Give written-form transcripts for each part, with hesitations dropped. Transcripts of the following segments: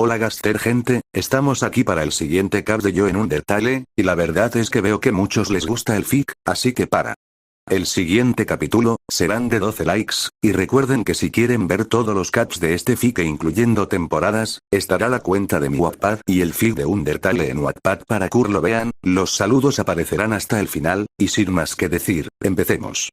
Hola Gaster gente, estamos aquí para el siguiente cap de Yo en Undertale, y la verdad es que veo que muchos les gusta el fic, así que para el siguiente capítulo, serán de 12 likes, y recuerden que si quieren ver todos los caps de este fic incluyendo temporadas, estará la cuenta de mi Wattpad y el fic de Undertale en Wattpad para que lo vean, los saludos aparecerán hasta el final, y sin más que decir, empecemos.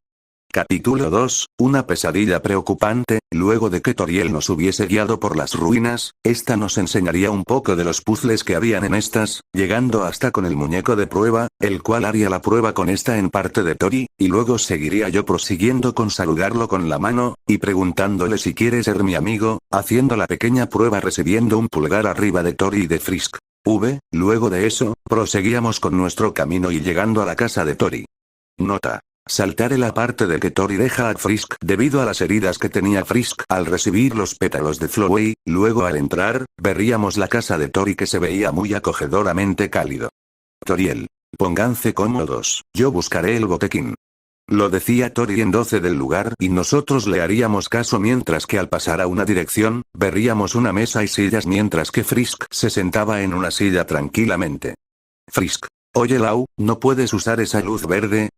Capítulo 2, una pesadilla preocupante. Luego de que Toriel nos hubiese guiado por las ruinas, esta nos enseñaría un poco de los puzzles que habían en estas, llegando hasta con el muñeco de prueba, el cual haría la prueba con esta en parte de Tori, y luego seguiría yo prosiguiendo con saludarlo con la mano, y preguntándole si quiere ser mi amigo, haciendo la pequeña prueba recibiendo un pulgar arriba de Tori y de Frisk. Luego de eso, proseguíamos con nuestro camino y llegando a la casa de Tori. Nota. Saltaré la parte de que Tori deja a Frisk debido a las heridas que tenía Frisk al recibir los pétalos de Flowey. Luego al entrar, veríamos la casa de Tori que se veía muy acogedoramente cálido. Toriel. Pónganse cómodos, yo buscaré el botequín. Lo decía Tori en 12 del lugar y nosotros le haríamos caso mientras que al pasar a una dirección, veríamos una mesa y sillas mientras que Frisk se sentaba en una silla tranquilamente. Frisk. Oye Lau, ¿no puedes usar esa luz verde?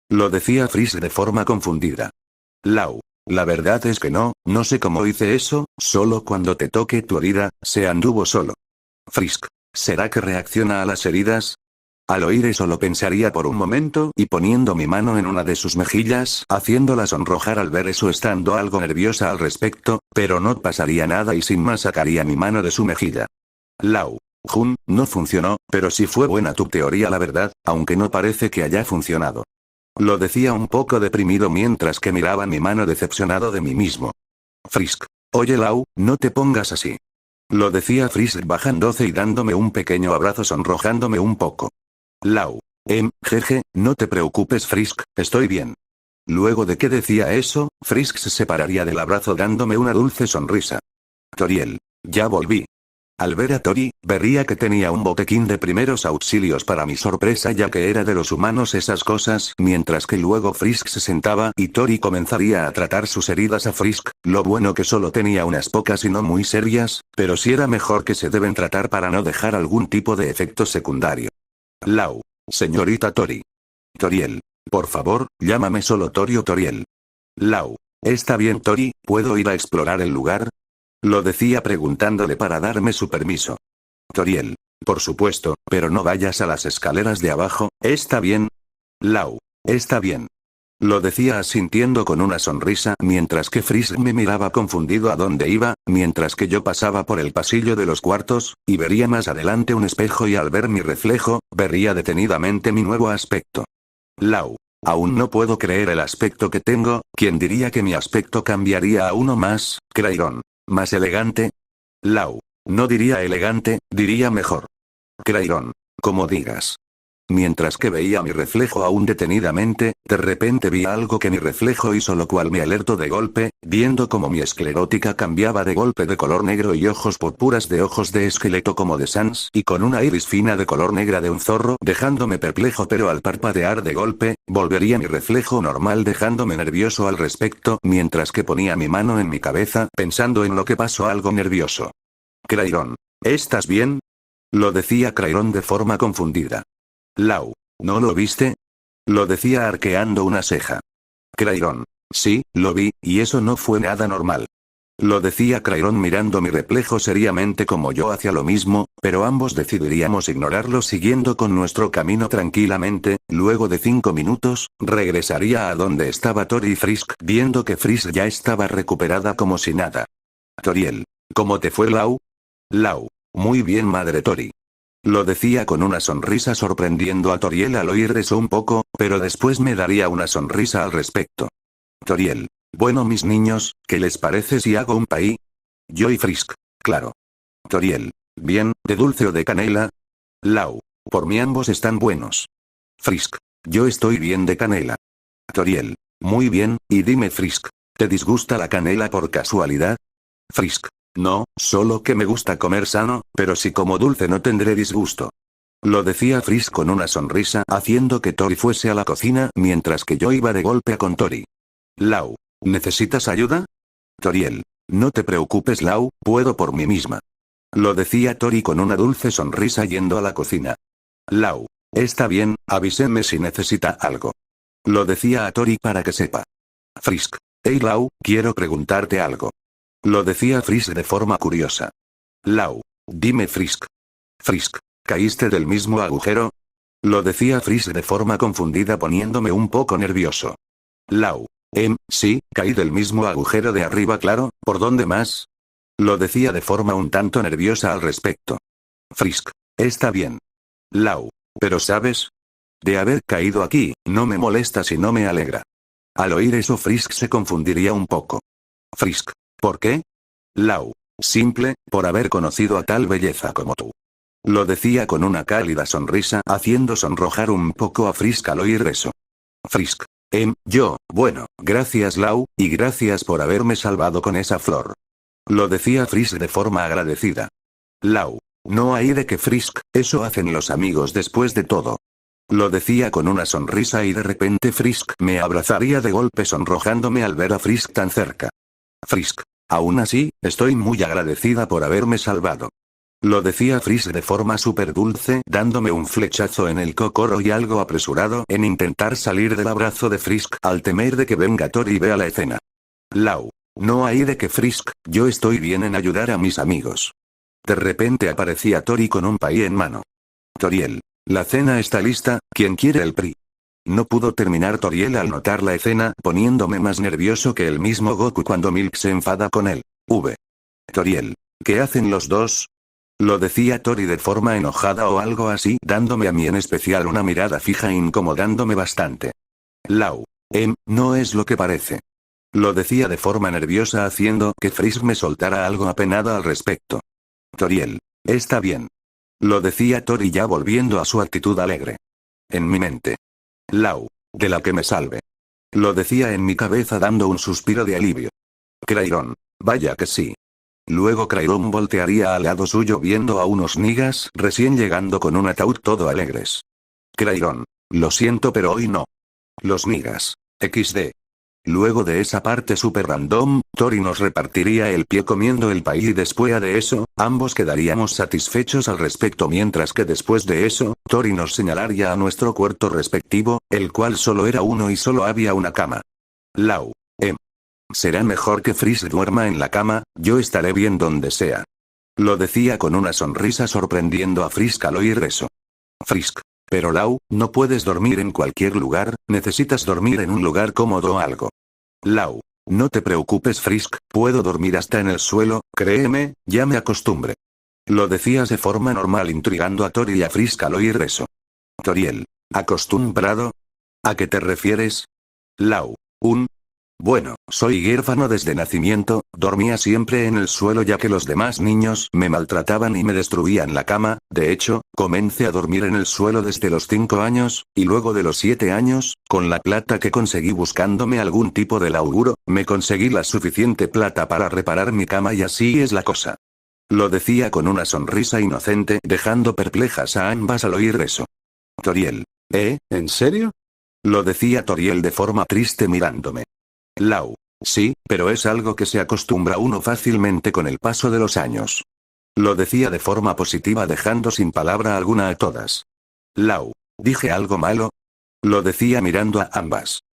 Lo decía Frisk de forma confundida. Lau. La verdad es que no sé cómo hice eso, solo cuando te toque tu herida, se anduvo solo. Frisk. ¿Será que reacciona a las heridas? Al oír eso lo pensaría por un momento y poniendo mi mano en una de sus mejillas, haciéndola sonrojar al ver eso estando algo nerviosa al respecto, pero no pasaría nada y sin más sacaría mi mano de su mejilla. Lau. Jun, no funcionó, pero sí fue buena tu teoría la verdad, aunque no parece que haya funcionado. Lo decía un poco deprimido mientras que miraba mi mano decepcionado de mí mismo. Frisk. Oye Lau, no te pongas así. Lo decía Frisk bajándose y dándome un pequeño abrazo sonrojándome un poco. Lau. Jeje, no te preocupes Frisk, estoy bien. Luego de que decía eso, Frisk se separaría del abrazo dándome una dulce sonrisa. Toriel. Ya volví. Al ver a Tori, vería que tenía un botequín de primeros auxilios para mi sorpresa ya que era de los humanos esas cosas, mientras que luego Frisk se sentaba y Tori comenzaría a tratar sus heridas a Frisk, lo bueno que solo tenía unas pocas y no muy serias, pero sí era mejor que se deben tratar para no dejar algún tipo de efecto secundario. Lau. Señorita Tori. Toriel. Por favor, llámame solo Tori o Toriel. Lau. Está bien Tori, ¿puedo ir a explorar el lugar? Lo decía preguntándole para darme su permiso. Toriel. Por supuesto, pero no vayas a las escaleras de abajo, ¿está bien? Lau. Está bien. Lo decía asintiendo con una sonrisa mientras que Frisk me miraba confundido a dónde iba, mientras que yo pasaba por el pasillo de los cuartos, y vería más adelante un espejo y al ver mi reflejo, vería detenidamente mi nuevo aspecto. Lau. Aún no puedo creer el aspecto que tengo, ¿quién diría que mi aspecto cambiaría a uno más, Crayon? ¿Más elegante? Lau. No diría elegante, diría mejor. Crayon. Como digas. Mientras que veía mi reflejo aún detenidamente, de repente vi algo que mi reflejo hizo lo cual me alertó de golpe, viendo como mi esclerótica cambiaba de golpe de color negro y ojos púrpuras de ojos de esqueleto como de Sans y con una iris fina de color negra de un zorro dejándome perplejo pero al parpadear de golpe, volvería mi reflejo normal dejándome nervioso al respecto mientras que ponía mi mano en mi cabeza pensando en lo que pasó algo nervioso. Crayon. ¿Estás bien? Lo decía Crayon de forma confundida. Lau. ¿No lo viste? Lo decía arqueando una ceja. Crayon. Sí, lo vi, y eso no fue nada normal. Lo decía Crayon mirando mi reflejo seriamente como yo hacia lo mismo, pero ambos decidiríamos ignorarlo siguiendo con nuestro camino tranquilamente, luego de 5 minutos, regresaría a donde estaba Tori y Frisk viendo que Frisk ya estaba recuperada como si nada. Toriel. ¿Cómo te fue Lau? Lau. Muy bien madre Tori. Lo decía con una sonrisa sorprendiendo a Toriel al oír eso un poco, pero después me daría una sonrisa al respecto. Toriel. Bueno mis niños, ¿qué les parece si hago un paí? Yo y Frisk. Claro. Toriel. Bien, ¿de dulce o de canela? Lau. Por mí ambos están buenos. Frisk. Yo estoy bien de canela. Toriel. Muy bien, y dime Frisk. ¿Te disgusta la canela por casualidad? Frisk. No, solo que me gusta comer sano, pero si como dulce no tendré disgusto. Lo decía Frisk con una sonrisa haciendo que Tori fuese a la cocina mientras que yo iba de golpe a con Tori. Lau. ¿Necesitas ayuda? Toriel. No te preocupes Lau, puedo por mí misma. Lo decía Tori con una dulce sonrisa yendo a la cocina. Lau. Está bien, avíseme si necesita algo. Lo decía a Tori para que sepa. Frisk. Hey Lau, quiero preguntarte algo. Lo decía Frisk de forma curiosa. Lau. Dime Frisk. Frisk. ¿Caíste del mismo agujero? Lo decía Frisk de forma confundida poniéndome un poco nervioso. Lau. Sí, caí del mismo agujero de arriba claro, ¿por dónde más? Lo decía de forma un tanto nerviosa al respecto. Frisk. Está bien. Lau. Pero sabes, de haber caído aquí, no me molesta si no me alegra. Al oír eso Frisk se confundiría un poco. Frisk. ¿Por qué? Lau. Simple, por haber conocido a tal belleza como tú. Lo decía con una cálida sonrisa haciendo sonrojar un poco a Frisk al oír eso. Frisk. Bueno, gracias Lau, y gracias por haberme salvado con esa flor. Lo decía Frisk de forma agradecida. Lau. No hay de qué Frisk, eso hacen los amigos después de todo. Lo decía con una sonrisa y de repente Frisk me abrazaría de golpe sonrojándome al ver a Frisk tan cerca. Frisk. Aún así, estoy muy agradecida por haberme salvado. Lo decía Frisk de forma súper dulce dándome un flechazo en el cocoro y algo apresurado en intentar salir del abrazo de Frisk al temer de que venga Tori y vea la escena. Lau. No hay de qué Frisk, yo estoy bien en ayudar a mis amigos. De repente aparecía Tori con un pay en mano. Toriel. La cena está lista, ¿quién quiere el pri? No pudo terminar Toriel al notar la escena, poniéndome más nervioso que el mismo Goku cuando Milk se enfada con él. Toriel. ¿Qué hacen los dos? Lo decía Tori de forma enojada o algo así, dándome a mí en especial una mirada fija e incomodándome bastante. Lau. No es lo que parece. Lo decía de forma nerviosa haciendo que Frisk me soltara algo apenada al respecto. Toriel. Está bien. Lo decía Tori ya volviendo a su actitud alegre. En mi mente. Lau. De la que me salve. Lo decía en mi cabeza dando un suspiro de alivio. Crayon. Vaya que sí. Luego Crayon voltearía al lado suyo viendo a unos niggas recién llegando con un ataúd todo alegres. Crayon. Lo siento pero hoy no. Los niggas. XD. Luego de esa parte super random, Tori nos repartiría el pie comiendo el pay y después de eso, ambos quedaríamos satisfechos al respecto mientras que después de eso, Tori nos señalaría a nuestro cuarto respectivo, el cual solo era uno y solo había una cama. Lau. Será mejor que Frisk duerma en la cama, yo estaré bien donde sea. Lo decía con una sonrisa sorprendiendo a Frisk al oír eso. Frisk. Pero Lau, no puedes dormir en cualquier lugar, necesitas dormir en un lugar cómodo o algo. Lau. No te preocupes Frisk, puedo dormir hasta en el suelo, créeme, ya me acostumbré. Lo decías de forma normal intrigando a Tori y a Frisk al oír eso. Toriel. ¿Acostumbrado? ¿A qué te refieres? Lau. Bueno, soy huérfano desde nacimiento, dormía siempre en el suelo ya que los demás niños me maltrataban y me destruían la cama, de hecho, comencé a dormir en el suelo desde los 5 años, y luego de los 7 años, con la plata que conseguí buscándome algún tipo de laburo, me conseguí la suficiente plata para reparar mi cama y así es la cosa. Lo decía con una sonrisa inocente dejando perplejas a ambas al oír eso. Toriel. ¿En serio? Lo decía Toriel de forma triste mirándome. Lau. Sí, pero es algo que se acostumbra uno fácilmente con el paso de los años. Lo decía de forma positiva dejando sin palabra alguna a todas. Lau. ¿Dije algo malo? Lo decía mirando a ambas.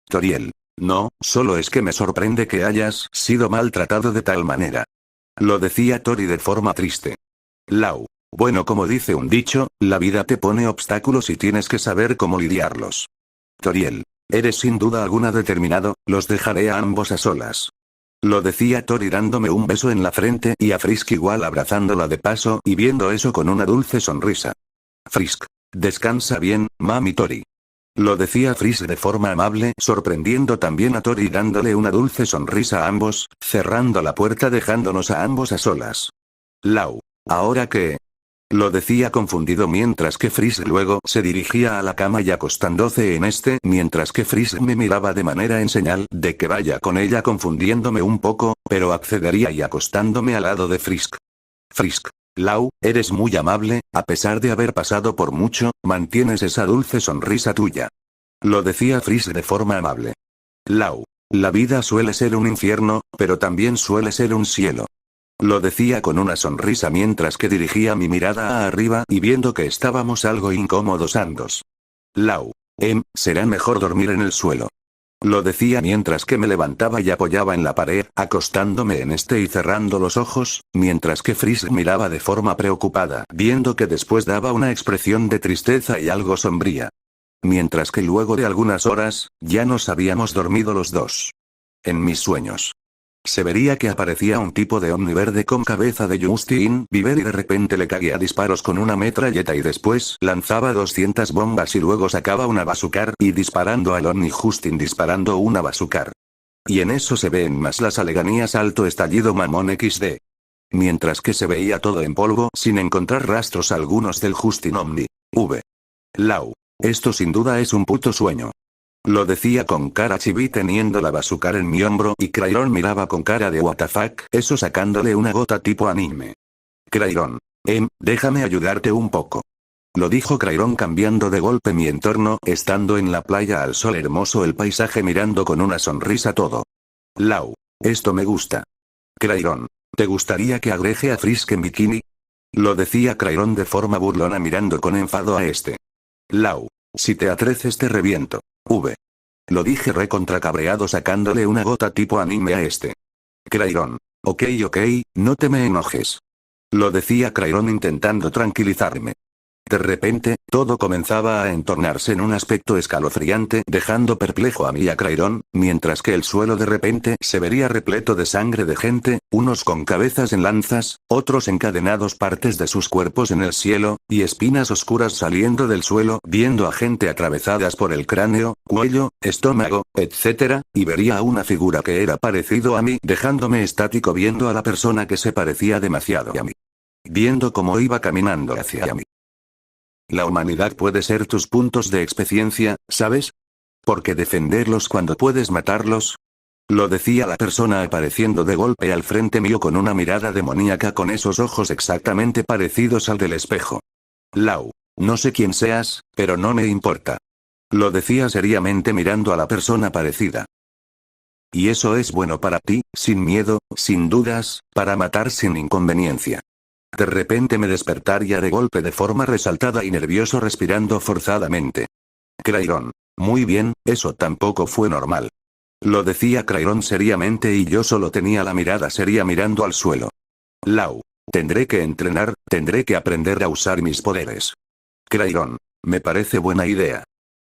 Toriel. No, solo es que me sorprende que hayas sido maltratado de tal manera. Lo decía Tori de forma triste. Lau. Bueno, como dice un dicho, la vida te pone obstáculos y tienes que saber cómo lidiarlos. Toriel. Eres sin duda alguna determinado, los dejaré a ambos a solas. Lo decía Tori dándome un beso en la frente y a Frisk igual abrazándola de paso y viendo eso con una dulce sonrisa. Frisk. Descansa bien, mami Tori. Lo decía Frisk de forma amable sorprendiendo también a Tori dándole una dulce sonrisa a ambos, cerrando la puerta dejándonos a ambos a solas. Lau. ¿Ahora qué? Lo decía confundido mientras que Frisk luego se dirigía a la cama y acostándose en mientras que Frisk me miraba de manera en señal de que vaya con ella confundiéndome un poco, pero accedería y acostándome al lado de Frisk. Frisk. Lau, eres muy amable, a pesar de haber pasado por mucho, mantienes esa dulce sonrisa tuya. Lo decía Frisk de forma amable. Lau. La vida suele ser un infierno, pero también suele ser un cielo. Lo decía con una sonrisa mientras que dirigía mi mirada a arriba y viendo que estábamos algo incómodos ambos. Lau. Será mejor dormir en el suelo. Lo decía mientras que me levantaba y apoyaba en la pared, acostándome en este y cerrando los ojos, mientras que Frisk miraba de forma preocupada, viendo que después daba una expresión de tristeza y algo sombría. Mientras que luego de algunas horas, ya nos habíamos dormido los dos. En mis sueños. Se vería que aparecía un tipo de ovni verde con cabeza de Justin Bieber y de repente le caía a disparos con una metralleta y después lanzaba 200 bombas y luego sacaba una bazooka y disparando al ovni Justin disparando una bazooka. Y en eso se ven más las aleganías alto estallido mamón XD. Mientras que se veía todo en polvo sin encontrar rastros algunos del Justin Omni. Lau. Esto sin duda es un puto sueño. Lo decía con cara chibi teniendo la bazooka en mi hombro y Crayon miraba con cara de what the fuck, eso sacándole una gota tipo anime. Crayon. Déjame ayudarte un poco. Lo dijo Crayon cambiando de golpe mi entorno, estando en la playa al sol hermoso el paisaje mirando con una sonrisa todo. Lau. Esto me gusta. Crayon. ¿Te gustaría que agregue a Frisk en bikini? Lo decía Crayon de forma burlona mirando con enfado a este. Lau. Si te atreces te reviento. Lo dije recontra cabreado sacándole una gota tipo anime a este. Crayon. Ok, no te me enojes. Lo decía Crayon intentando tranquilizarme. De repente, todo comenzaba a entornarse en un aspecto escalofriante dejando perplejo a mí y a Crayon, mientras que el suelo de repente se vería repleto de sangre de gente, unos con cabezas en lanzas, otros encadenados partes de sus cuerpos en el cielo, y espinas oscuras saliendo del suelo viendo a gente atravesadas por el cráneo, cuello, estómago, etc., y vería a una figura que era parecido a mí dejándome estático viendo a la persona que se parecía demasiado a mí. Viendo cómo iba caminando hacia mí. La humanidad puede ser tus puntos de experiencia, ¿sabes? ¿Por qué defenderlos cuando puedes matarlos? Lo decía la persona apareciendo de golpe al frente mío con una mirada demoníaca con esos ojos exactamente parecidos al del espejo. Lau. No sé quién seas, pero no me importa. Lo decía seriamente mirando a la persona parecida. Y eso es bueno para ti, sin miedo, sin dudas, para matar sin inconveniencia. De repente me despertaría de golpe de forma resaltada y nervioso respirando forzadamente. Crayon. Muy bien, eso tampoco fue normal. Lo decía Crayon seriamente y yo solo tenía la mirada seria mirando al suelo. Lau. Tendré que entrenar, tendré que aprender a usar mis poderes. Crayon. Me parece buena idea.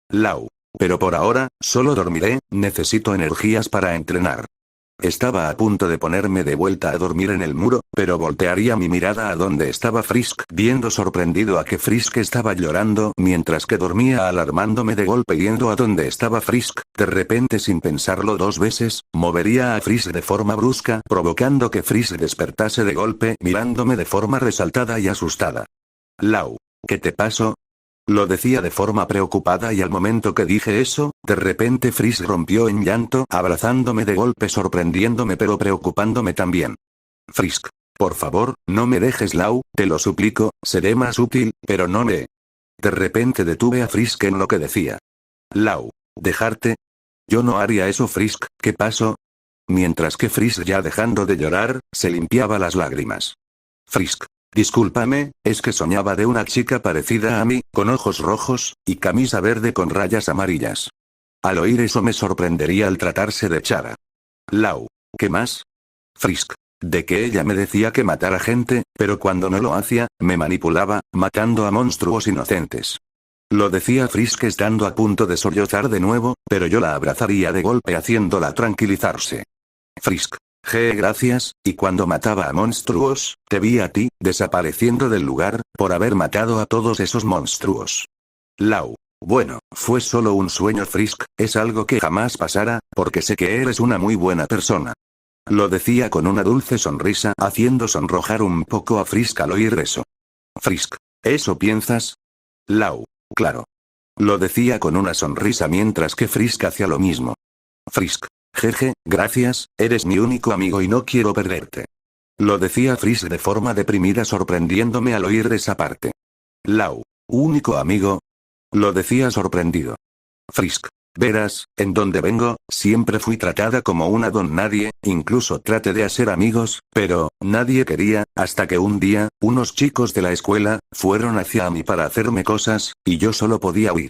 Lau. Pero por ahora, solo dormiré, necesito energías para entrenar. Estaba a punto de ponerme de vuelta a dormir en el muro, pero voltearía mi mirada a donde estaba Frisk, viendo sorprendido a que Frisk estaba llorando mientras que dormía alarmándome de golpe yendo a donde estaba Frisk, de repente sin pensarlo dos veces, movería a Frisk de forma brusca, provocando que Frisk despertase de golpe mirándome de forma resaltada y asustada. Lau. ¿Qué te pasó? Lo decía de forma preocupada y al momento que dije eso, de repente Frisk rompió en llanto, abrazándome de golpe sorprendiéndome pero preocupándome también. Frisk. Por favor, no me dejes Lau, te lo suplico, seré más útil, pero no me... De repente detuve a Frisk en lo que decía. Lau. ¿Dejarte? Yo no haría eso Frisk, ¿qué pasó? Mientras que Frisk ya dejando de llorar, se limpiaba las lágrimas. Frisk. Discúlpame, es que soñaba de una chica parecida a mí, con ojos rojos, y camisa verde con rayas amarillas. Al oír eso me sorprendería al tratarse de Chara. Lau. ¿Qué más? Frisk. De que ella me decía que matara gente, pero cuando no lo hacía, me manipulaba, matando a monstruos inocentes. Lo decía Frisk estando a punto de sollozar de nuevo, pero yo la abrazaría de golpe haciéndola tranquilizarse. Frisk. Gracias, y cuando mataba a monstruos, te vi a ti, desapareciendo del lugar, por haber matado a todos esos monstruos. Lau. Bueno, fue solo un sueño Frisk, es algo que jamás pasará, porque sé que eres una muy buena persona. Lo decía con una dulce sonrisa, haciendo sonrojar un poco a Frisk al oír eso. Frisk. ¿Eso piensas? Lau. Claro. Lo decía con una sonrisa mientras que Frisk hacía lo mismo. Frisk. Jeje, gracias, eres mi único amigo y no quiero perderte. Lo decía Frisk de forma deprimida sorprendiéndome al oír esa parte. Lau. ¿Único amigo? Lo decía sorprendido. Frisk. Verás, en donde vengo, siempre fui tratada como una don nadie, incluso traté de hacer amigos, pero, nadie quería, hasta que un día, unos chicos de la escuela, fueron hacia mí para hacerme cosas, y yo solo podía huir.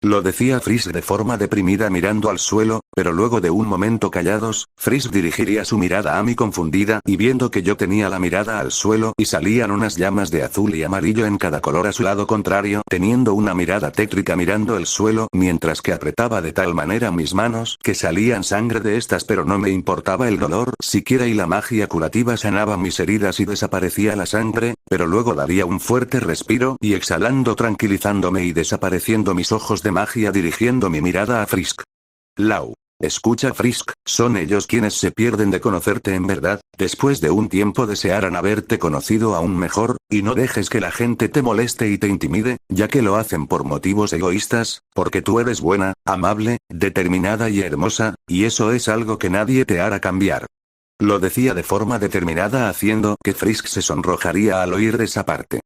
Lo decía Frisk de forma deprimida mirando al suelo, pero luego de un momento callados, Frisk dirigiría su mirada a mí confundida y viendo que yo tenía la mirada al suelo y salían unas llamas de azul y amarillo en cada color a su lado contrario, teniendo una mirada tétrica mirando el suelo mientras que apretaba de tal manera mis manos que salían sangre de estas pero no me importaba el dolor siquiera y la magia curativa sanaba mis heridas y desaparecía la sangre, pero luego daría un fuerte respiro y exhalando tranquilizándome y desapareciendo mis ojos de magia dirigiendo mi mirada a Frisk. Lau. Escucha Frisk, son ellos quienes se pierden de conocerte en verdad, después de un tiempo desearán haberte conocido aún mejor, y no dejes que la gente te moleste y te intimide, ya que lo hacen por motivos egoístas, porque tú eres buena, amable, determinada y hermosa, y eso es algo que nadie te hará cambiar. Lo decía de forma determinada haciendo que Frisk se sonrojaría al oír esa parte.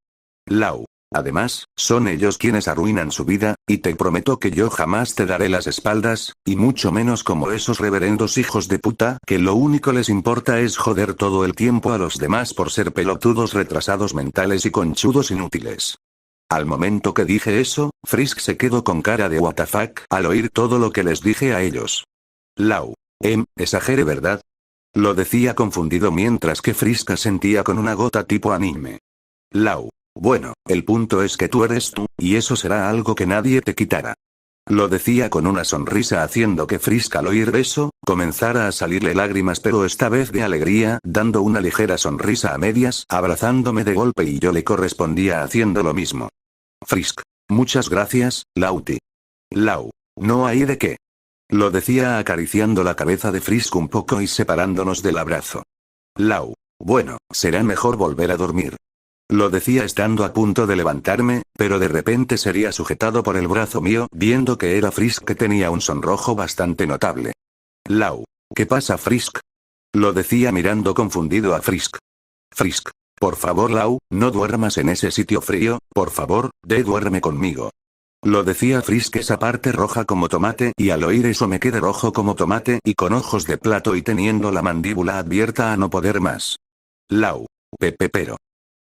Lau. Además, son ellos quienes arruinan su vida, y te prometo que yo jamás te daré las espaldas, y mucho menos como esos reverendos hijos de puta, que lo único les importa es joder todo el tiempo a los demás por ser pelotudos retrasados mentales y conchudos inútiles. Al momento que dije eso, Frisk se quedó con cara de what the fuck al oír todo lo que les dije a ellos. Lau. Exagere ¿verdad? Lo decía confundido mientras que Frisk asentía con una gota tipo anime. Lau. Bueno, el punto es que tú eres tú, y eso será algo que nadie te quitará. Lo decía con una sonrisa haciendo que Frisk al oír eso, comenzara a salirle lágrimas pero esta vez de alegría, dando una ligera sonrisa a medias, abrazándome de golpe y yo le correspondía haciendo lo mismo. Frisk. Muchas gracias, Lauti. Lau. No hay de qué. Lo decía acariciando la cabeza de Frisk un poco y separándonos del abrazo. Lau. Bueno, será mejor volver a dormir. Lo decía estando a punto de levantarme, pero de repente sería sujetado por el brazo mío, viendo que era Frisk que tenía un sonrojo bastante notable. Lau. ¿Qué pasa Frisk? Lo decía mirando confundido a Frisk. Frisk. Por favor Lau, no duermas en ese sitio frío, por favor, duerme conmigo. Lo decía Frisk esa parte roja como tomate y al oír eso me quedé rojo como tomate y con ojos de plato y teniendo la mandíbula abierta a no poder más. Lau. Pero.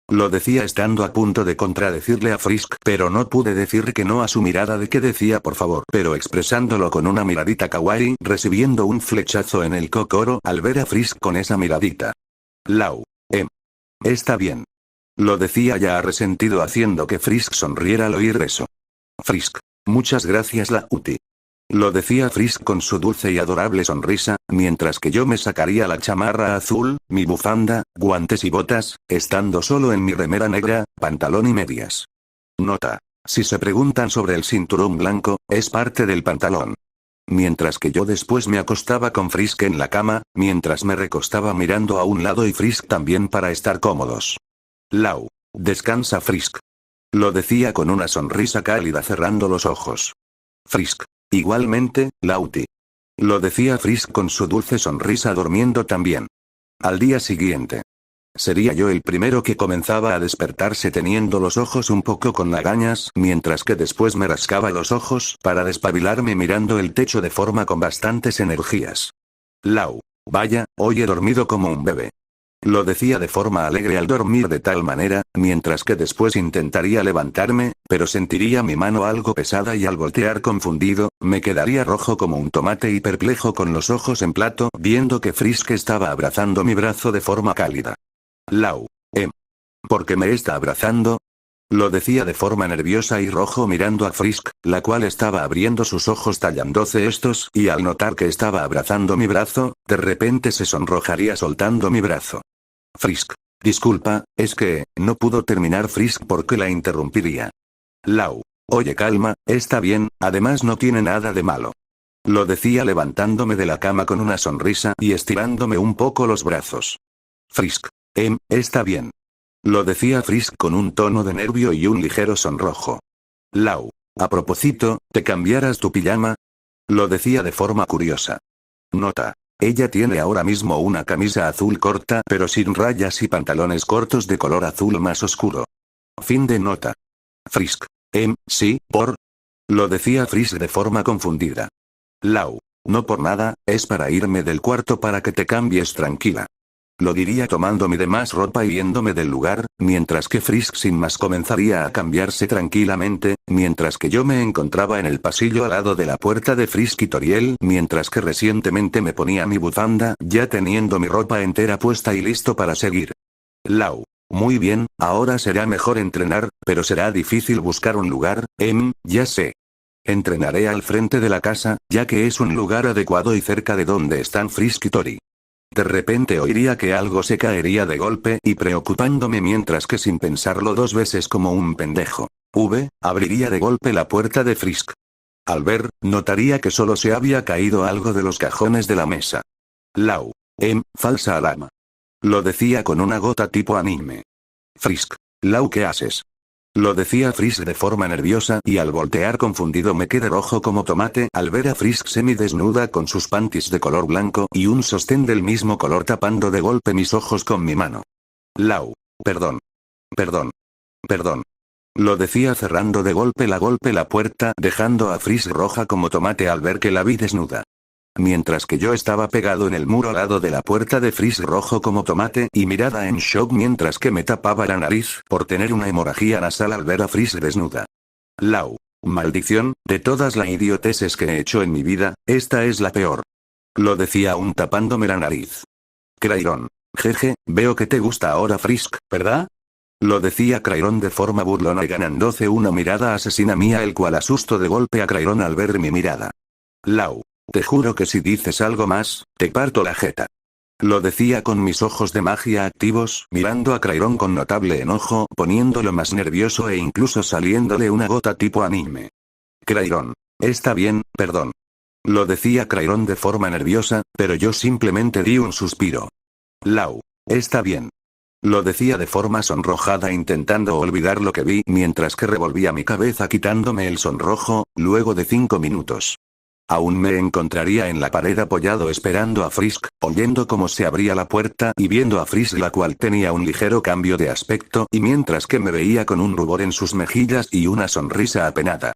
Lo decía estando a punto de contradecirle a Frisk pero no pude decir que no a su mirada de que decía por favor pero expresándolo con una miradita kawaii recibiendo un flechazo en el cocoro al ver a Frisk con esa miradita. Lau. Está bien. Lo decía ya resentido haciendo que Frisk sonriera al oír eso. Frisk. Muchas gracias Lauti. Lo decía Frisk con su dulce y adorable sonrisa, mientras que yo me sacaría la chamarra azul, mi bufanda, guantes y botas, estando solo en mi remera negra, pantalón y medias. Nota. Si se preguntan sobre el cinturón blanco, es parte del pantalón. Mientras que yo después me acostaba con Frisk en la cama, mientras me recostaba mirando a un lado y Frisk también para estar cómodos. Lau. Descansa Frisk. Lo decía con una sonrisa cálida cerrando los ojos. Frisk. Igualmente, Lauti. Lo decía Frisk con su dulce sonrisa durmiendo también. Al día siguiente. Sería yo el primero que comenzaba a despertarse teniendo los ojos un poco con lagañas, mientras que después me rascaba los ojos para despabilarme mirando el techo de forma con bastantes energías. Lau. Vaya, hoy he dormido como un bebé. Lo decía de forma alegre al dormir de tal manera, mientras que después intentaría levantarme, pero sentiría mi mano algo pesada y al voltear confundido, me quedaría rojo como un tomate y perplejo con los ojos en plato, viendo que Frisk estaba abrazando mi brazo de forma cálida. Lau. ¿Por qué me está abrazando? Lo decía de forma nerviosa y rojo mirando a Frisk, la cual estaba abriendo sus ojos tallándose estos y al notar que estaba abrazando mi brazo, de repente se sonrojaría soltando mi brazo. Frisk. Disculpa, es que, no pudo terminar Frisk porque la interrumpiría. Lau. Oye calma, está bien, además no tiene nada de malo. Lo decía levantándome de la cama con una sonrisa y estirándome un poco los brazos. Frisk. Está bien. Lo decía Frisk con un tono de nervio y un ligero sonrojo. Lau. A propósito, ¿te cambiarás tu pijama? Lo decía de forma curiosa. Nota. Ella tiene ahora mismo una camisa azul corta pero sin rayas y pantalones cortos de color azul más oscuro. Fin de nota. Frisk. Sí, por. Lo decía Frisk de forma confundida. Lau. No por nada, es para irme del cuarto para que te cambies tranquila. Lo diría tomando mi demás ropa y yéndome del lugar, mientras que Frisk sin más comenzaría a cambiarse tranquilamente, mientras que yo me encontraba en el pasillo al lado de la puerta de Frisk y Toriel, mientras que recientemente me ponía mi bufanda, ya teniendo mi ropa entera puesta y listo para seguir. Lau. Muy bien, ahora será mejor entrenar, pero será difícil buscar un lugar, ya sé. Entrenaré al frente de la casa, ya que es un lugar adecuado y cerca de donde están Frisk y Tori. De repente oiría que algo se caería de golpe y preocupándome mientras que sin pensarlo dos veces como un pendejo. Abriría de golpe la puerta de Frisk. Al ver, notaría que solo se había caído algo de los cajones de la mesa. Lau. Falsa alarma. Lo decía con una gota tipo anime. Frisk. Lau, ¿qué haces? Lo decía Frisk de forma nerviosa y al voltear confundido me quedé rojo como tomate al ver a Frisk semidesnuda con sus panties de color blanco y un sostén del mismo color tapando de golpe mis ojos con mi mano. Lau. Perdón. Perdón. Perdón. Lo decía cerrando de golpe la puerta dejando a Frisk roja como tomate al ver que la vi desnuda. Mientras que yo estaba pegado en el muro al lado de la puerta de Frisk rojo como tomate y mirada en shock mientras que me tapaba la nariz por tener una hemorragia nasal al ver a Frisk desnuda. Lau. Maldición, de todas las idioteces que he hecho en mi vida, esta es la peor. Lo decía aún tapándome la nariz. Crayon. Jeje, veo que te gusta ahora Frisk, ¿verdad? Lo decía Crayon de forma burlona y ganándose una mirada asesina mía el cual asustó de golpe a Crayon al ver mi mirada. Lau. Te juro que si dices algo más, te parto la jeta. Lo decía con mis ojos de magia activos, mirando a Crayon con notable enojo, poniéndolo más nervioso e incluso saliéndole una gota tipo anime. Crayon. Está bien, perdón. Lo decía Crayon de forma nerviosa, pero yo simplemente di un suspiro. Lau. Está bien. Lo decía de forma sonrojada intentando olvidar lo que vi mientras que revolvía mi cabeza quitándome el sonrojo, luego de 5 minutos. Aún me encontraría en la pared apoyado esperando a Frisk, oyendo cómo se abría la puerta y viendo a Frisk la cual tenía un ligero cambio de aspecto y mientras que me veía con un rubor en sus mejillas y una sonrisa apenada.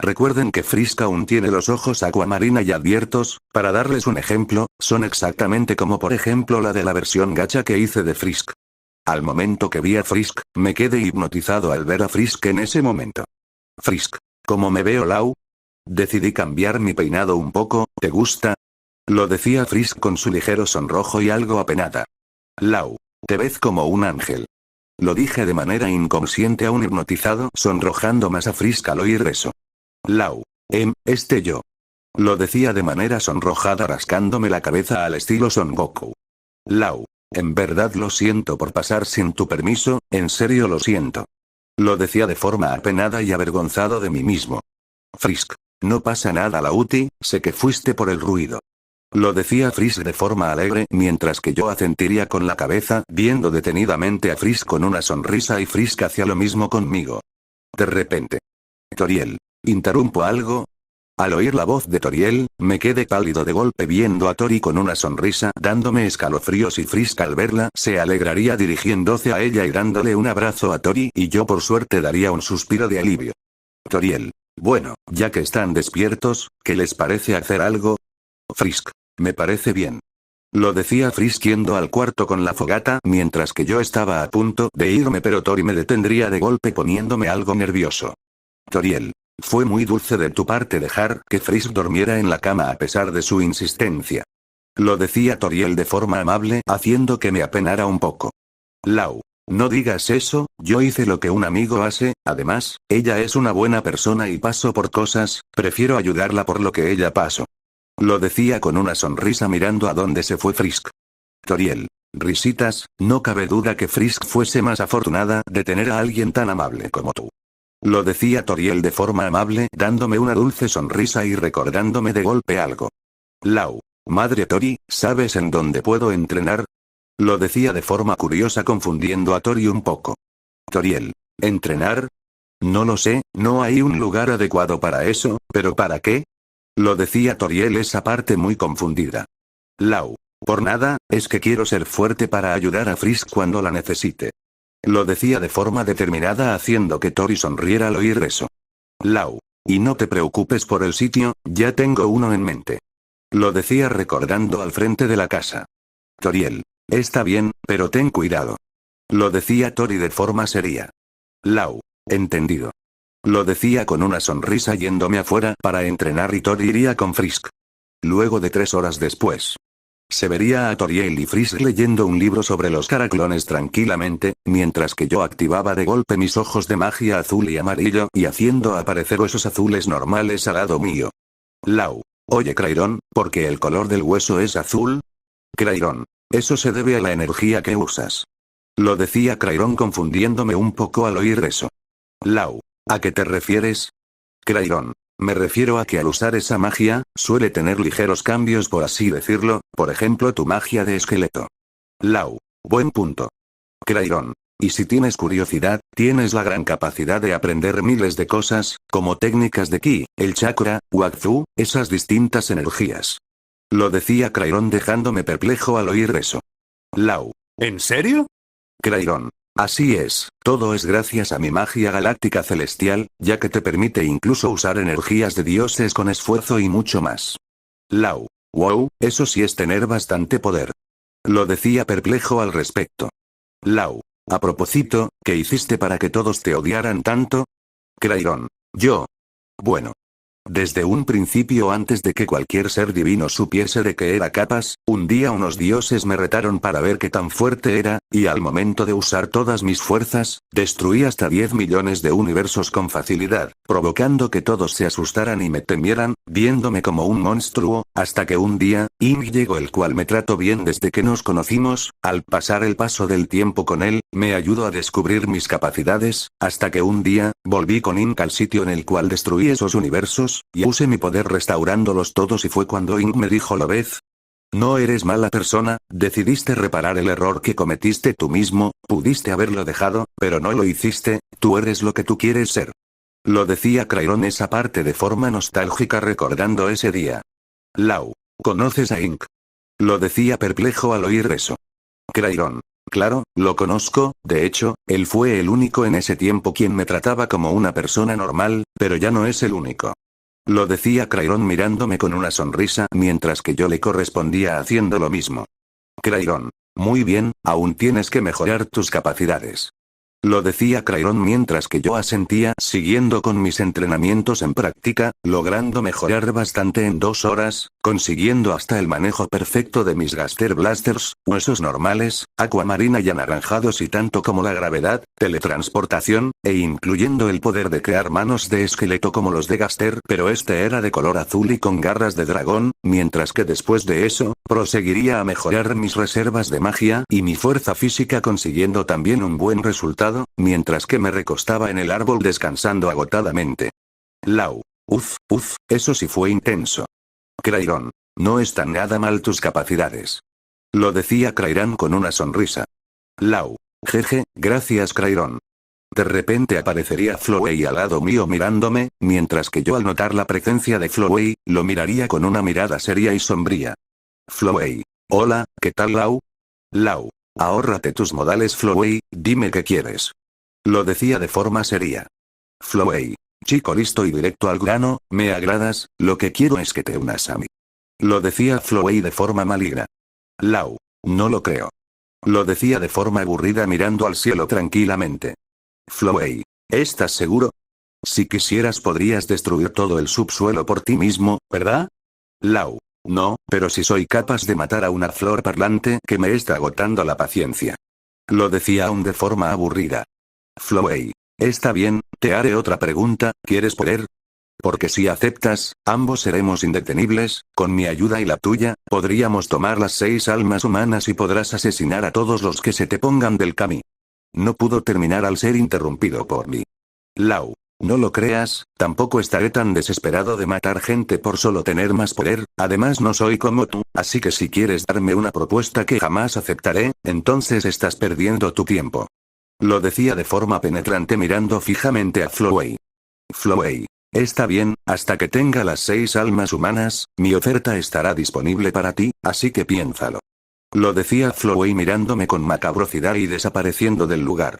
Recuerden que Frisk aún tiene los ojos aguamarina y abiertos, para darles un ejemplo, son exactamente como por ejemplo la de la versión gacha que hice de Frisk. Al momento que vi a Frisk, me quedé hipnotizado al ver a Frisk en ese momento. Frisk. ¿Cómo me veo, Lau? Decidí cambiar mi peinado un poco, ¿te gusta? Lo decía Frisk con su ligero sonrojo y algo apenada. Lau. Te ves como un ángel. Lo dije de manera inconsciente aún hipnotizado, sonrojando más a Frisk al oír eso. Lau. Yo. Lo decía de manera sonrojada rascándome la cabeza al estilo Son Goku. Lau. En verdad lo siento por pasar sin tu permiso, en serio lo siento. Lo decía de forma apenada y avergonzado de mí mismo. Frisk. No pasa nada Lauti, sé que fuiste por el ruido. Lo decía Frisk de forma alegre mientras que yo asentiría con la cabeza viendo detenidamente a Frisk con una sonrisa y Frisk hacía lo mismo conmigo. De repente. Toriel. ¿Interrumpo algo? Al oír la voz de Toriel, me quedé pálido de golpe viendo a Tori con una sonrisa dándome escalofríos y Frisk al verla se alegraría dirigiéndose a ella y dándole un abrazo a Tori y yo por suerte daría un suspiro de alivio. Toriel. Bueno, ya que están despiertos, ¿qué les parece hacer algo? Frisk. Me parece bien. Lo decía Frisk yendo al cuarto con la fogata mientras que yo estaba a punto de irme pero Tori me detendría de golpe poniéndome algo nervioso. Toriel. Fue muy dulce de tu parte dejar que Frisk durmiera en la cama a pesar de su insistencia. Lo decía Toriel de forma amable haciendo que me apenara un poco. Lau. No digas eso, yo hice lo que un amigo hace, además, ella es una buena persona y paso por cosas, prefiero ayudarla por lo que ella pasó. Lo decía con una sonrisa mirando a dónde se fue Frisk. Toriel. Risitas, no cabe duda que Frisk fuese más afortunada de tener a alguien tan amable como tú. Lo decía Toriel de forma amable dándome una dulce sonrisa y recordándome de golpe algo. Lau. Madre Tori, ¿sabes en dónde puedo entrenar? Lo decía de forma curiosa confundiendo a Tori un poco. Toriel. ¿Entrenar? No lo sé, no hay un lugar adecuado para eso, ¿pero para qué? Lo decía Toriel esa parte muy confundida. Lau. Por nada, es que quiero ser fuerte para ayudar a Frisk cuando la necesite. Lo decía de forma determinada haciendo que Tori sonriera al oír eso. Lau. Y no te preocupes por el sitio, ya tengo uno en mente. Lo decía recordando al frente de la casa. Toriel. Está bien, pero ten cuidado. Lo decía Tori de forma seria. Lau. Entendido. Lo decía con una sonrisa yéndome afuera para entrenar y Tori iría con Frisk. Luego de 3 horas después. Se vería a Toriel y Frisk leyendo un libro sobre los caraclones tranquilamente, mientras que yo activaba de golpe mis ojos de magia azul y amarillo y haciendo aparecer huesos azules normales al lado mío. Lau. Oye Crayron, ¿por qué el color del hueso es azul? Crayron. Eso se debe a la energía que usas. Lo decía Crayron confundiéndome un poco al oír eso. Lau. ¿A qué te refieres? Crayron. Me refiero a que al usar esa magia, suele tener ligeros cambios por así decirlo, por ejemplo tu magia de esqueleto. Lau. Buen punto. Crayron. Y si tienes curiosidad, tienes la gran capacidad de aprender miles de cosas, como técnicas de ki, el chakra, Wakfu, esas distintas energías. Lo decía Crayron dejándome perplejo al oír eso. Lau. ¿En serio? Crayron. Así es, todo es gracias a mi magia galáctica celestial, ya que te permite incluso usar energías de dioses con esfuerzo y mucho más. Lau. Wow, eso sí es tener bastante poder. Lo decía perplejo al respecto. Lau. A propósito, ¿qué hiciste para que todos te odiaran tanto? Crayron. Yo. Bueno. Desde un principio antes de que cualquier ser divino supiese de que era capaz, un día unos dioses me retaron para ver qué tan fuerte era, y al momento de usar todas mis fuerzas, destruí hasta 10 millones de universos con facilidad, provocando que todos se asustaran y me temieran, viéndome como un monstruo, hasta que un día, Ing llegó el cual me trató bien desde que nos conocimos, al pasar el paso del tiempo con él, me ayudó a descubrir mis capacidades, hasta que un día, volví con Ing al sitio en el cual destruí esos universos, y usé mi poder restaurándolos todos y fue cuando Ing me dijo ¿lo ves? No eres mala persona, decidiste reparar el error que cometiste tú mismo, pudiste haberlo dejado, pero no lo hiciste, tú eres lo que tú quieres ser. Lo decía Crayron esa parte de forma nostálgica recordando ese día. Lau. ¿Conoces a Ing? Lo decía perplejo al oír eso. Crayron. Claro, lo conozco, de hecho, él fue el único en ese tiempo quien me trataba como una persona normal, pero ya no es el único. Lo decía Crayron mirándome con una sonrisa mientras que yo le correspondía haciendo lo mismo. Crayron. Muy bien, aún tienes que mejorar tus capacidades. Lo decía Crayron mientras que yo asentía siguiendo con mis entrenamientos en práctica, logrando mejorar bastante en 2 horas, consiguiendo hasta el manejo perfecto de mis Gaster Blasters, huesos normales, acuamarina y anaranjados y tanto como la gravedad, teletransportación, e incluyendo el poder de crear manos de esqueleto como los de Gaster, pero este era de color azul y con garras de dragón, mientras que después de eso, proseguiría a mejorar mis reservas de magia y mi fuerza física consiguiendo también un buen resultado, mientras que me recostaba en el árbol descansando agotadamente. Lau. Eso sí fue intenso. Crayron. No están nada mal tus capacidades. Lo decía Crayron con una sonrisa. Lau. Jeje, gracias Crayron. De repente aparecería Flowey al lado mío mirándome, mientras que yo al notar la presencia de Flowey, lo miraría con una mirada seria y sombría. Flowey. Hola, ¿qué tal Lau? Lau. Ahórrate tus modales Flowey, dime qué quieres. Lo decía de forma seria. Flowey. Chico listo y directo al grano, me agradas, lo que quiero es que te unas a mí. Lo decía Flowey de forma maligna. Lau. No lo creo. Lo decía de forma aburrida mirando al cielo tranquilamente. Flowey. ¿Estás seguro? Si quisieras podrías destruir todo el subsuelo por ti mismo, ¿verdad? Lau. No, pero si soy capaz de matar a una flor parlante que me está agotando la paciencia. Lo decía aún de forma aburrida. Flowey. Está bien, te haré otra pregunta, ¿quieres poder? Porque si aceptas, ambos seremos indetenibles, con mi ayuda y la tuya, podríamos tomar las 6 almas humanas y podrás asesinar a todos los que se te pongan del camino. No pudo terminar al ser interrumpido por mí. Lau. No lo creas, tampoco estaré tan desesperado de matar gente por solo tener más poder, además no soy como tú, así que si quieres darme una propuesta que jamás aceptaré, entonces estás perdiendo tu tiempo. Lo decía de forma penetrante mirando fijamente a Flowey. Flowey. Está bien, hasta que tenga las 6 almas humanas, mi oferta estará disponible para ti, así que piénsalo. Lo decía Flowey mirándome con macabrosidad y desapareciendo del lugar.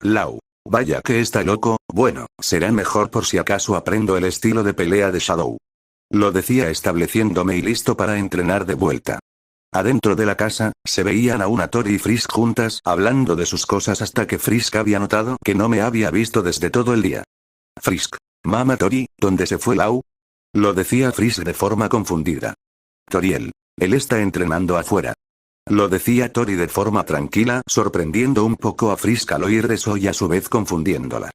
Lau. Vaya que está loco, Bueno, será mejor por si acaso aprendo el estilo de pelea de Shadow. Lo decía estableciéndome y listo para entrenar de vuelta. Adentro de la casa, se veían a una Tori y Frisk juntas hablando de sus cosas hasta que Frisk había notado que no me había visto desde todo el día. Frisk. Mamá Tori, ¿dónde se fue Lau? Lo decía Frisk de forma confundida. Toriel. Él está entrenando afuera. Lo decía Tori de forma tranquila, sorprendiendo un poco a Frisk al oír eso y a su vez confundiéndola.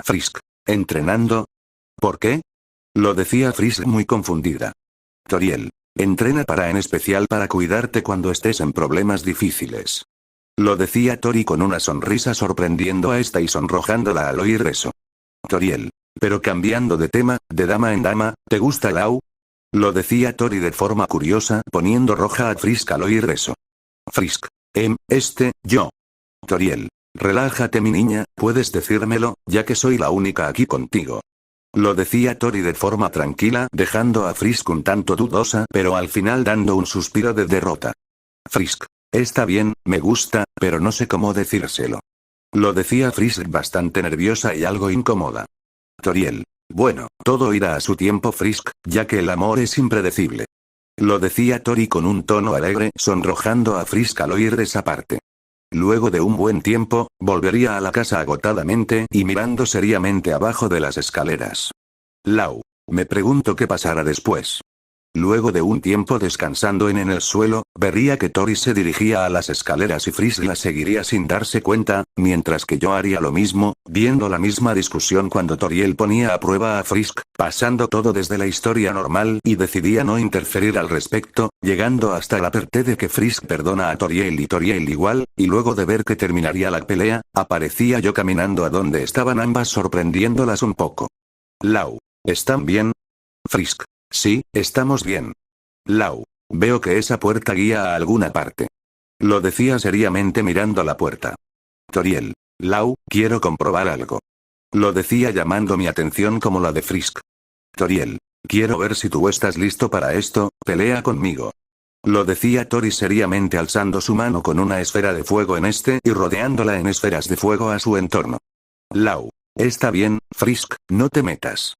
Frisk. ¿Entrenando? ¿Por qué? Lo decía Frisk muy confundida. Toriel. Entrena en especial para cuidarte cuando estés en problemas difíciles. Lo decía Tori con una sonrisa sorprendiendo a esta y sonrojándola al oír eso. Toriel. Pero cambiando de tema, de dama en dama, ¿te gusta Lau? Lo decía Tori de forma curiosa poniendo roja a Frisk al oír eso. Frisk. Yo. Toriel. Relájate mi niña, puedes decírmelo, ya que soy la única aquí contigo. Lo decía Tori de forma tranquila dejando a Frisk un tanto dudosa pero al final dando un suspiro de derrota. Frisk. Está bien, me gusta, pero no sé cómo decírselo. Lo decía Frisk bastante nerviosa y algo incómoda. Toriel. Bueno, todo irá a su tiempo Frisk, ya que el amor es impredecible. Lo decía Tori con un tono alegre sonrojando a Frisk al oír esa parte. Luego de un buen tiempo, volvería a la casa agotadamente y mirando seriamente abajo de las escaleras. Lau. Me pregunto qué pasará después. Luego de un tiempo descansando en el suelo, vería que Tori se dirigía a las escaleras y Frisk la seguiría sin darse cuenta, mientras que yo haría lo mismo, viendo la misma discusión cuando Toriel ponía a prueba a Frisk, pasando todo desde la historia normal y decidía no interferir al respecto, llegando hasta la parte de que Frisk perdona a Toriel y Toriel igual, y luego de ver que terminaría la pelea, aparecía yo caminando a donde estaban ambas sorprendiéndolas un poco. Lau. ¿Están bien? Frisk. Sí, estamos bien. Lau. Veo que esa puerta guía a alguna parte. Lo decía seriamente mirando la puerta. Toriel. Lau, quiero comprobar algo. Lo decía llamando mi atención como la de Frisk. Toriel. Quiero ver si tú estás listo para esto, pelea conmigo. Lo decía Tori seriamente alzando su mano con una esfera de fuego en y rodeándola en esferas de fuego a su entorno. Lau. Está bien, Frisk, no te metas.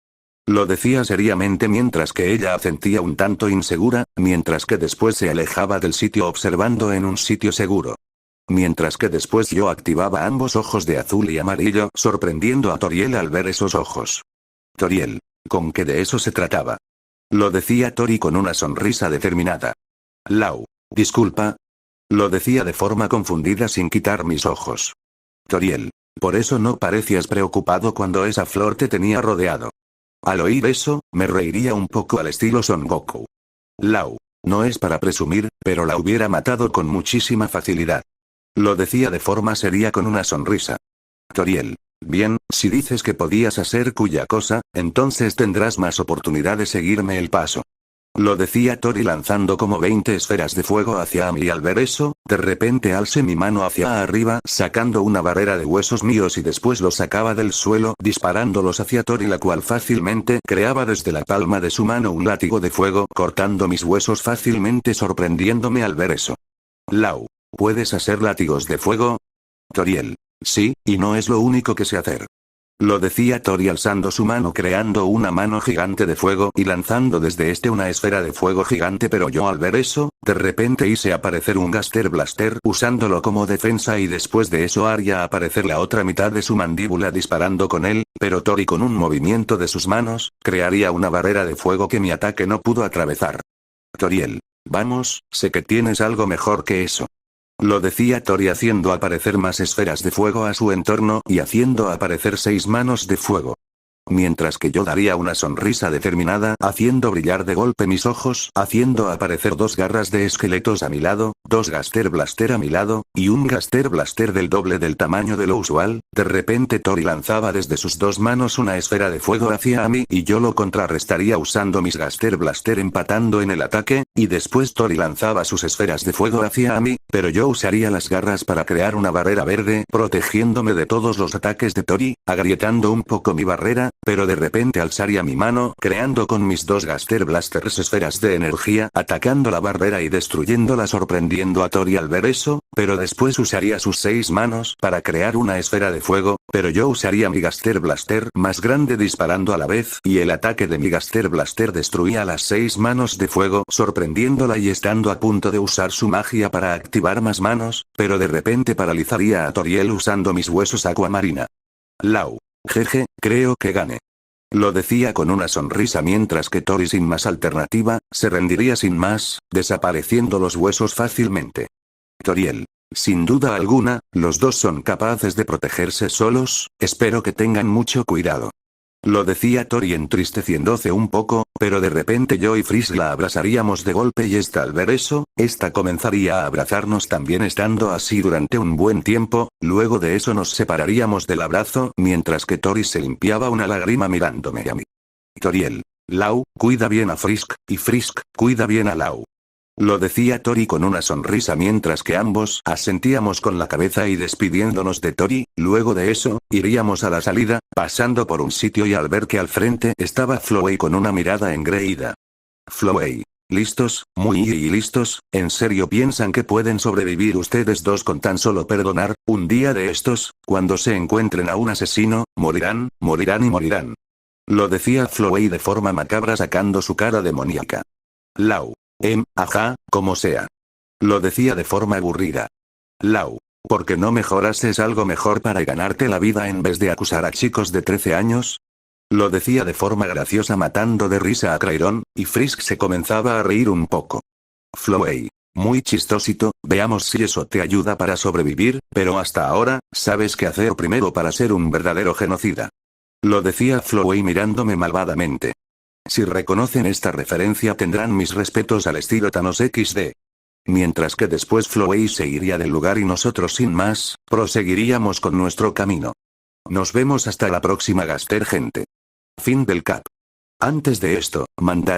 Lo decía seriamente mientras que ella asentía un tanto insegura, mientras que después se alejaba del sitio observando en un sitio seguro. Mientras que después yo activaba ambos ojos de azul y amarillo sorprendiendo a Toriel al ver esos ojos. Toriel. ¿Con qué de eso se trataba? Lo decía Tori con una sonrisa determinada. Lau. Disculpa. Lo decía de forma confundida sin quitar mis ojos. Toriel. Por eso no parecías preocupado cuando esa flor te tenía rodeado. Al oír eso, me reiría un poco al estilo Son Goku. Lau. No es para presumir, pero la hubiera matado con muchísima facilidad. Lo decía de forma seria con una sonrisa. Toriel. Bien, si dices que podías hacer cuya cosa, entonces tendrás más oportunidad de seguirme el paso. Lo decía Tori lanzando como 20 esferas de fuego hacia mí y al ver eso, de repente alcé mi mano hacia arriba sacando una barrera de huesos míos y después los sacaba del suelo disparándolos hacia Tori la cual fácilmente creaba desde la palma de su mano un látigo de fuego cortando mis huesos fácilmente sorprendiéndome al ver eso. Lau. ¿Puedes hacer látigos de fuego? Toriel. Sí, y no es lo único que sé hacer. Lo decía Tori alzando su mano creando una mano gigante de fuego y lanzando desde una esfera de fuego gigante pero yo al ver eso, de repente hice aparecer un Gaster Blaster usándolo como defensa y después de eso haría aparecer la otra mitad de su mandíbula disparando con él, pero Tori con un movimiento de sus manos, crearía una barrera de fuego que mi ataque no pudo atravesar. Toriel. Vamos, sé que tienes algo mejor que eso. Lo decía Tori haciendo aparecer más esferas de fuego a su entorno y haciendo aparecer 6 manos de fuego. Mientras que yo daría una sonrisa determinada haciendo brillar de golpe mis ojos, haciendo aparecer 2 garras de esqueletos a mi lado, 2 Gaster Blaster a mi lado, y un Gaster Blaster del doble del tamaño de lo usual, de repente Tori lanzaba desde sus 2 manos una esfera de fuego hacia mí y yo lo contrarrestaría usando mis Gaster Blaster empatando en el ataque, y después Tori lanzaba sus esferas de fuego hacia mí, pero yo usaría las garras para crear una barrera verde protegiéndome de todos los ataques de Tori, agrietando un poco mi barrera, pero de repente alzaría mi mano creando con mis dos Gaster Blasters esferas de energía atacando la barrera y destruyéndola sorprendiendo a Tori al ver eso, pero después usaría sus 6 manos para crear una esfera de fuego, pero yo usaría mi Gaster Blaster más grande disparando a la vez y el ataque de mi Gaster Blaster destruía las 6 manos de fuego sorprendiéndola y estando a punto de usar su magia para activar más manos, pero de repente paralizaría a Toriel usando mis huesos acuamarina. Lau. Jeje, creo que gané. Lo decía con una sonrisa mientras que Tori sin más alternativa, se rendiría sin más, desapareciendo los huesos fácilmente. Toriel. Sin duda alguna, los dos son capaces de protegerse solos, espero que tengan mucho cuidado. Lo decía Tori entristeciéndose un poco, pero de repente yo y Frisk la abrazaríamos de golpe y esta al ver eso, esta comenzaría a abrazarnos también estando así durante un buen tiempo, luego de eso nos separaríamos del abrazo mientras que Tori se limpiaba una lágrima mirándome a mí. Toriel. Lau, cuida bien a Frisk, y Frisk, cuida bien a Lau. Lo decía Tori con una sonrisa mientras que ambos asentíamos con la cabeza y despidiéndonos de Tori, luego de eso, iríamos a la salida, pasando por un sitio y al ver que al frente estaba Flowey con una mirada engreída. Flowey. ¿Listos? Muy listos, ¿en serio piensan que pueden sobrevivir ustedes dos con tan solo perdonar? Un día de estos, cuando se encuentren a un asesino, morirán, morirán y morirán. Lo decía Flowey de forma macabra sacando su cara demoníaca. Lau. Ajá, como sea. Lo decía de forma aburrida. Lau. ¿Por qué no mejorases algo mejor para ganarte la vida en vez de acusar a chicos de 13 años? Lo decía de forma graciosa matando de risa a Crayron, y Frisk se comenzaba a reír un poco. Flowey. Muy chistosito, veamos si eso te ayuda para sobrevivir, pero hasta ahora, ¿sabes qué hacer primero para ser un verdadero genocida? Lo decía Flowey mirándome malvadamente. Si reconocen esta referencia tendrán mis respetos al estilo Thanos XD. Mientras que después Flowey se iría del lugar y nosotros sin más, proseguiríamos con nuestro camino. Nos vemos hasta la próxima Gaster gente. Fin del cap. Antes de esto, mandar